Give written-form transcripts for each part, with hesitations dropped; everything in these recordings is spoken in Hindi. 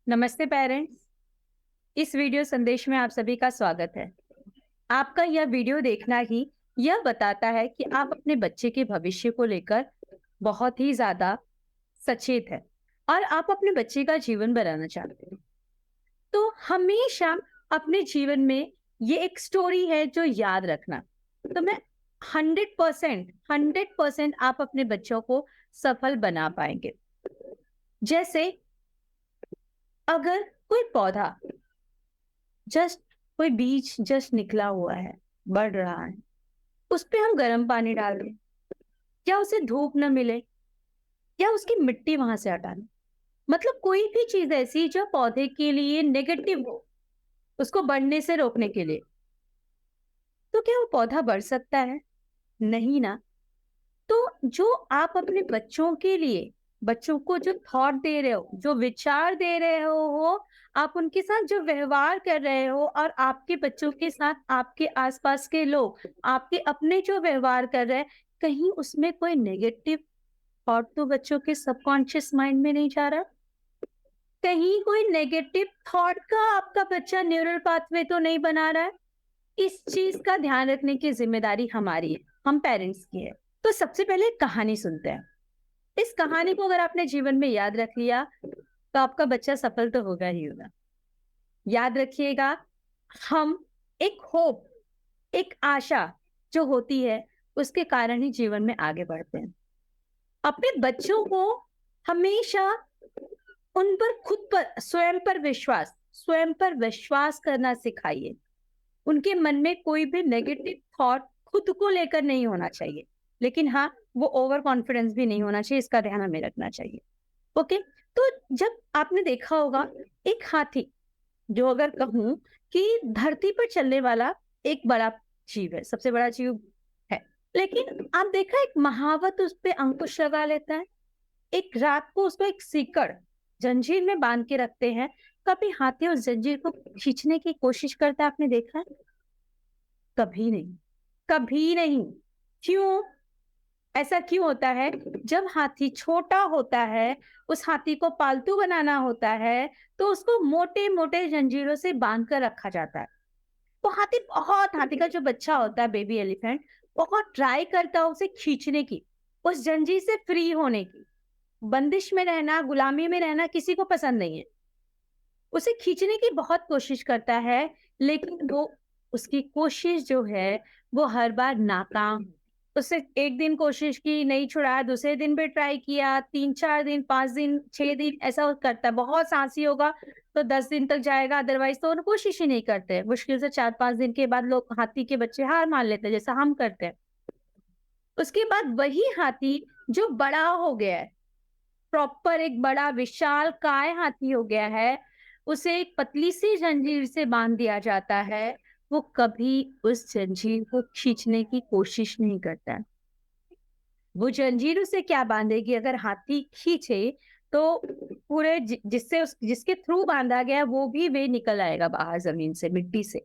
नमस्ते पेरेंट्स। इस वीडियो संदेश में आप सभी का स्वागत है। आपका यह वीडियो देखना ही यह बताता है कि आप अपने बच्चे के भविष्य को लेकर बहुत ही ज्यादा सचेत है और आप अपने बच्चे का जीवन बनाना चाहते हैं। तो हमेशा अपने जीवन में ये एक स्टोरी है जो याद रखना। तो मैं 100% आप अपने बच्चों को सफल बना पाएंगे। जैसे अगर कोई पौधा जस्ट कोई बीज जस्ट निकला हुआ है, बढ़ रहा है, उस पे हम गर्म पानी डाल दें या उसे धूप न मिले या उसकी मिट्टी वहां से हटा दें, मतलब कोई भी चीज ऐसी जो पौधे के लिए नेगेटिव हो, उसको बढ़ने से रोकने के लिए, तो क्या वो पौधा बढ़ सकता है? नहीं ना। तो जो आप अपने बच्चों के लिए, बच्चों को जो थॉट दे रहे हो, जो विचार दे रहे हो, आप उनके साथ जो व्यवहार कर रहे हो और आपके बच्चों के साथ आपके आसपास के लोग आपके अपने जो व्यवहार कर रहे हैं, कहीं उसमें कोई नेगेटिव थॉट तो बच्चों के सबकॉन्शियस माइंड में नहीं जा रहा? कहीं कोई नेगेटिव थॉट का आपका बच्चा न्यूरल पाथवे तो नहीं बना रहा है? इस चीज का ध्यान रखने की जिम्मेदारी हमारी है, हम पेरेंट्स की है। तो सबसे पहले एक कहानी सुनते हैं। इस कहानी को अगर आपने जीवन में याद रख लिया तो आपका बच्चा सफल तो होगा ही होगा। याद रखिएगा, हम एक होप, एक आशा जो होती है, उसके कारण ही जीवन में आगे बढ़ते हैं। अपने बच्चों को हमेशा उन पर, खुद पर, स्वयं पर विश्वास करना सिखाइए। उनके मन में कोई भी नेगेटिव थॉट खुद को लेकर नहीं होना चाहिए, लेकिन हाँ, वो ओवर कॉन्फिडेंस भी नहीं होना चाहिए, इसका ध्यान हमें रखना चाहिए। ओके। तो जब आपने देखा होगा एक हाथी, जो अगर कहूं कि धरती पर चलने वाला एक बड़ा जीव है, सबसे बड़ा जीव है, लेकिन आप देखा एक महावत उस पे अंकुश लगा लेता है। एक रात को उसको एक सीकड़ जंजीर में बांध के रखते हैं। कभी हाथी उस जंजीर को खींचने की कोशिश करता है, आपने देखा है? कभी नहीं, कभी नहीं। क्यों? ऐसा क्यों होता है? जब हाथी छोटा होता है, उस हाथी को पालतू बनाना होता है, तो उसको मोटे मोटे जंजीरों से बांध कर रखा जाता है। तो हाथी का जो बच्चा होता है, बेबी एलिफेंट, बहुत ट्राई करता है उसे खींचने की, उस जंजीर से फ्री होने की। बंदिश में रहना, गुलामी में रहना किसी को पसंद नहीं है। उसे खींचने की बहुत कोशिश करता है, लेकिन वो, उसकी कोशिश जो है वो हर बार नाकाम। उससे एक दिन कोशिश की, नहीं छुड़ाया, दूसरे दिन भी ट्राई किया, 3-4 दिन, 5 दिन, 6 दिन, ऐसा करता है। बहुत साहसी होगा तो 10 दिन तक जाएगा, अदरवाइज तो कोशिश ही नहीं करते। मुश्किल से 4-5 दिन के बाद लोग, हाथी के बच्चे, हार मान लेते हैं, जैसा हम करते हैं। उसके बाद वही हाथी जो बड़ा हो गया है, प्रॉपर एक बड़ा विशाल काय हाथी हो गया है, उसे एक पतली सी जंजीर से बांध दिया जाता है। वो कभी उस जंजीर को खींचने की कोशिश नहीं करता है। वो जंजीर उसे क्या बांधेगी? अगर हाथी खींचे तो पूरे जिसके थ्रू बांधा गया वो भी वे निकल आएगा बाहर, जमीन से, मिट्टी से।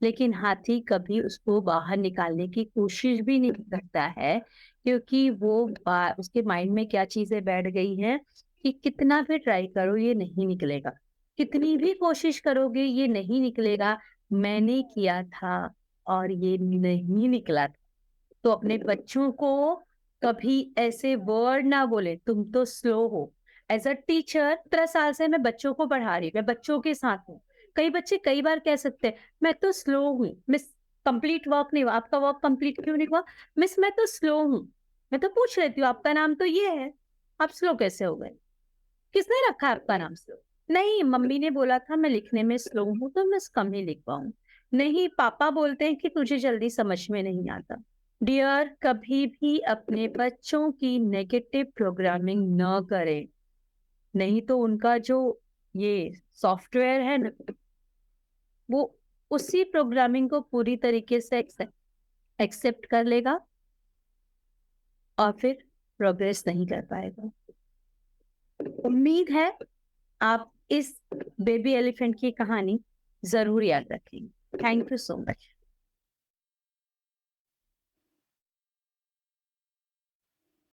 लेकिन हाथी कभी उसको बाहर निकालने की कोशिश भी नहीं करता है, क्योंकि उसके माइंड में क्या चीजें बैठ गई हैं कि कितना भी ट्राई करो ये नहीं निकलेगा, कितनी भी कोशिश करोगे ये नहीं निकलेगा, मैंने किया था और ये नहीं निकला था। तो अपने बच्चों को कभी ऐसे वर्ड ना बोले, तुम तो स्लो हो। एज अ टीचर 17 साल से मैं बच्चों को पढ़ा रही हूँ, मैं बच्चों के साथ हूँ। कई बच्चे कई बार कह सकते हैं, मैं तो स्लो हूँ मिस, कंप्लीट वर्क नहीं हुआ, आपका वर्क कंप्लीट क्यों नहीं हुआ मिस? मैं तो स्लो हूँ। मैं तो पूछ लेती हूँ, आपका नाम तो ये है, आप स्लो कैसे हो गए? किसने रखा आपका नाम स्लो? नहीं, मम्मी ने बोला था मैं लिखने में स्लो हूँ तो मैं कम ही लिख पाऊँ। नहीं, पापा बोलते हैं कि तुझे जल्दी समझ में नहीं आता। डियर, कभी भी अपने बच्चों की नेगेटिव प्रोग्रामिंग न करें, नहीं तो उनका जो ये सॉफ्टवेयर है ना, वो उसी प्रोग्रामिंग को पूरी तरीके से एक्सेप्ट कर लेगा और फिर प्रोग्रेस नहीं कर पाएगा। उम्मीद है आप इस बेबी एलिफेंट की कहानी जरूर याद रखेंगे। Thank you so much.